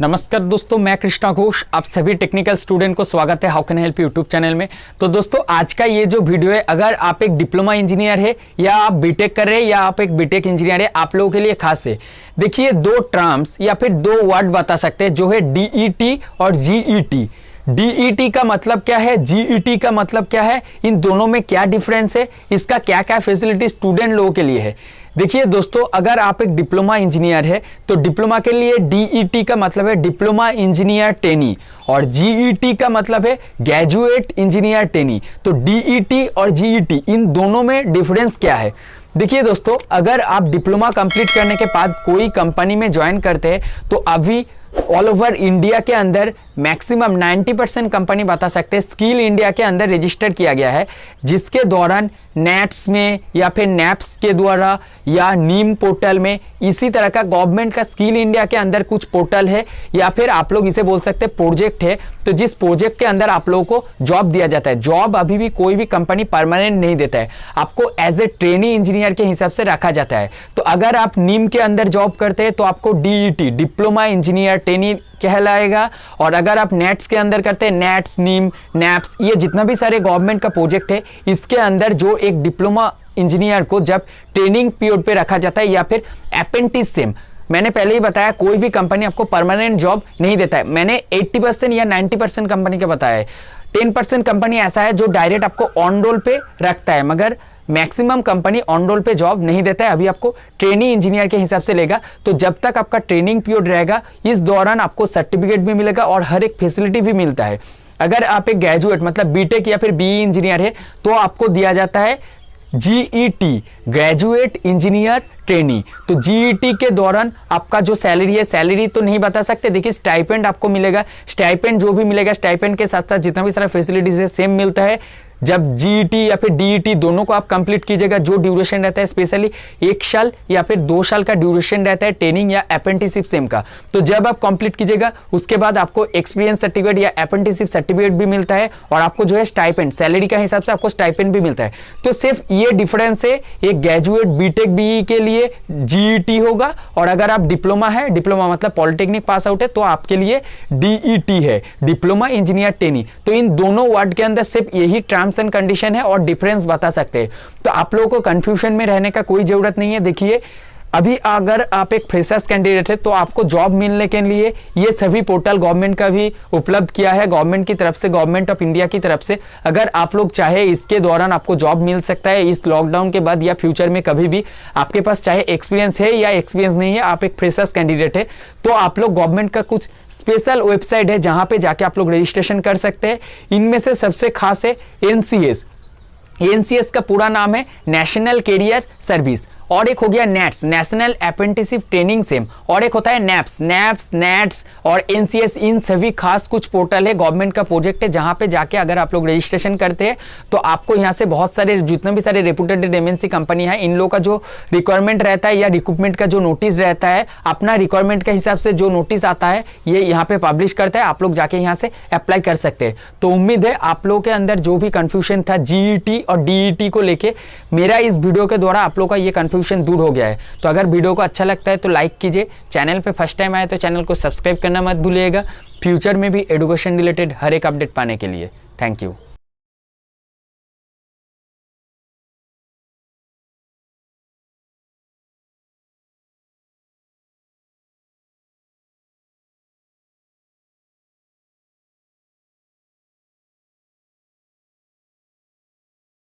नमस्कार दोस्तों, मैं कृष्णा घोष आप सभी टेक्निकल स्टूडेंट को स्वागत है how can help YouTube channel में। तो दोस्तों आज का ये जो वीडियो है, अगर आप एक डिप्लोमा इंजीनियर है या आप बीटेक कर रहे हैं या आप एक बीटेक इंजीनियर है, आप लोगों के लिए खास है। देखिए दो टर्म्स या फिर दो वर्ड बता सकते हैं जो है डीईटी और जीईटी। डीईटी का मतलब क्या है, जीईटी का मतलब क्या है, इन दोनों में क्या डिफरेंस है, इसका क्या क्या फैसिलिटी स्टूडेंट लोगों के लिए है। देखिए दोस्तों, अगर आप एक डिप्लोमा इंजीनियर है तो डिप्लोमा के लिए डीईटी का मतलब है डिप्लोमा इंजीनियर ट्रेनी और जीईटी का मतलब है ग्रेजुएट इंजीनियर ट्रेनी। तो डीईटी और जीईटी इन दोनों में डिफरेंस क्या है। देखिए दोस्तों, अगर आप डिप्लोमा कंप्लीट करने के बाद कोई कंपनी में ज्वाइन करते हैं तो अभी ऑल ओवर इंडिया के अंदर मैक्सिमम 90% कंपनी बता सकते हैं स्किल इंडिया के अंदर रजिस्टर किया गया है, जिसके दौरान नेट्स में या फिर नैप्स के द्वारा या नीम पोर्टल में इसी तरह का गवर्नमेंट का स्किल इंडिया के अंदर कुछ पोर्टल है या फिर आप लोग इसे बोल सकते हैं प्रोजेक्ट है। तो जिस प्रोजेक्ट के अंदर आप लोगों को जॉब दिया जाता है, जॉब अभी भी कोई भी कंपनी परमानेंट नहीं देता है, आपको एज ए ट्रेनी इंजीनियर के हिसाब से रखा जाता है। तो अगर आप नीम के अंदर जॉब करते हैं तो आपको डीईटी डिप्लोमा इंजीनियर ट्रेनी कहलाएगा, और अगर आप नेट्स के अंदर करते हैं, नेट्स, नीम, नैप्स, ये जितना भी सारे गवर्नमेंट का प्रोजेक्ट है इसके अंदर जो एक डिप्लोमा इंजीनियर को जब ट्रेनिंग पीरियड पे रखा जाता है या फिर अप्रेंटिस सेम, मैंने पहले ही बताया कोई भी कंपनी आपको परमानेंट जॉब नहीं देता है। मैंने 80% या 90% कंपनी का बताया है। 10% कंपनी ऐसा है जो डायरेक्ट आपको ऑन रोल पे रखता है, मगर मैक्सिमम कंपनी ऑन रोल पे जॉब नहीं देता है। अभी आपको ट्रेनी इंजीनियर के हिसाब से लेगा। तो जब तक आपका ट्रेनिंग पीरियड रहेगा इस दौरान आपको सर्टिफिकेट भी मिलेगा और हर एक फैसिलिटी भी मिलता है। अगर आप एक ग्रेजुएट मतलब बीटेक या फिर बीई इंजीनियर है तो आपको दिया जाता है जीईटी ग्रेजुएट इंजीनियर ट्रेनी। तो जीईटी के दौरान आपका जो सैलरी है, सैलरी तो नहीं बता सकते, देखिए स्टाइपेंड आपको मिलेगा। स्टाइपेंड जो भी मिलेगा, स्टाइपेंड के साथ साथ जितना भी सारा फैसिलिटीज है सेम मिलता है। जब जीईटी या फिर डीईटी दोनों को आप कंप्लीट कीजिएगा, जो ड्यूरेशन रहता है स्पेशली 1 साल या फिर 2 साल का ड्यूरेशन रहता है ट्रेनिंग या अप्रेंटिसशिप सेम का। तो जब आप कंप्लीट कीजिएगा उसके बाद आपको एक्सपीरियंस सर्टिफिकेट या अप्रेंटिसशिप सर्टिफिकेट भी मिलता है और आपको जो है स्टाइपेंड, सैलरी का हिसाब से आपको स्टाइपेंड भी मिलता है। तो सिर्फ ये डिफरेंस है, एक ग्रेजुएट बीटेक बीई के लिए जीईटी होगा और अगर आप डिप्लोमा है, डिप्लोमा मतलब पॉलिटेक्निक पास आउट है, तो आपके लिए डीईटी है डिप्लोमा इंजीनियर ट्रेनी। तो इन दोनों वर्ड के अंदर सिर्फ यही टर्म्स एंड कंडीशन है और डिफरेंस बता सकते हैं। तो आप लोगों को कंफ्यूजन में रहने का कोई जरूरत नहीं है। देखिए अभी अगर आप एक फ्रेशर्स कैंडिडेट है तो आपको जॉब मिलने के लिए ये सभी पोर्टल गवर्नमेंट का भी उपलब्ध किया है, गवर्नमेंट की तरफ से, गवर्नमेंट ऑफ इंडिया की तरफ से। अगर आप लोग चाहे इसके दौरान आपको जॉब मिल सकता है इस लॉकडाउन के बाद या फ्यूचर में कभी भी। आपके पास चाहे एक्सपीरियंस है या एक्सपीरियंस नहीं है, आप एक फ्रेशर्स कैंडिडेट है तो आप लोग गवर्नमेंट का कुछ स्पेशल वेबसाइट है जहां पे जाके आप लोग रजिस्ट्रेशन कर सकते हैं। इनमें से सबसे खास है एनसीएस। एनसीएस का पूरा नाम है नेशनल कैरियर सर्विस, और एक हो गया nets national apprenticeship training same, और एक होता है नैप्स नेट्स और एनसीएस। इन सभी खास कुछ पोर्टल है, गवर्नमेंट का प्रोजेक्ट है, जहां पे जाके अगर आप लोग रजिस्ट्रेशन करते हैं तो आपको यहां से बहुत सारे जितने भी सारे रेपुटेड एमएनसी कंपनी है इन लोगों का जो रिक्वायरमेंट रहता है या रिक्रूटमेंट का जो नोटिस रहता है, अपना रिक्वायरमेंट के हिसाब से जो नोटिस आता है ये यहाँ पे पब्लिश करता है। आप लोग जाके यहाँ से अप्लाई कर सकते हैं। तो उम्मीद है आप लोगों के अंदर जो भी कंफ्यूजन था जीईटी और डीईटी को लेके, मेरा इस वीडियो के द्वारा आप लोग का ये कंफ्यूजन दूर हो गया है। तो अगर वीडियो को अच्छा लगता है तो लाइक कीजिए, चैनल पे फर्स्ट टाइम आए तो चैनल को सब्सक्राइब करना मत भूलिएगा, फ्यूचर में भी एजुकेशन रिलेटेड हर एक अपडेट पाने के लिए। Thank you.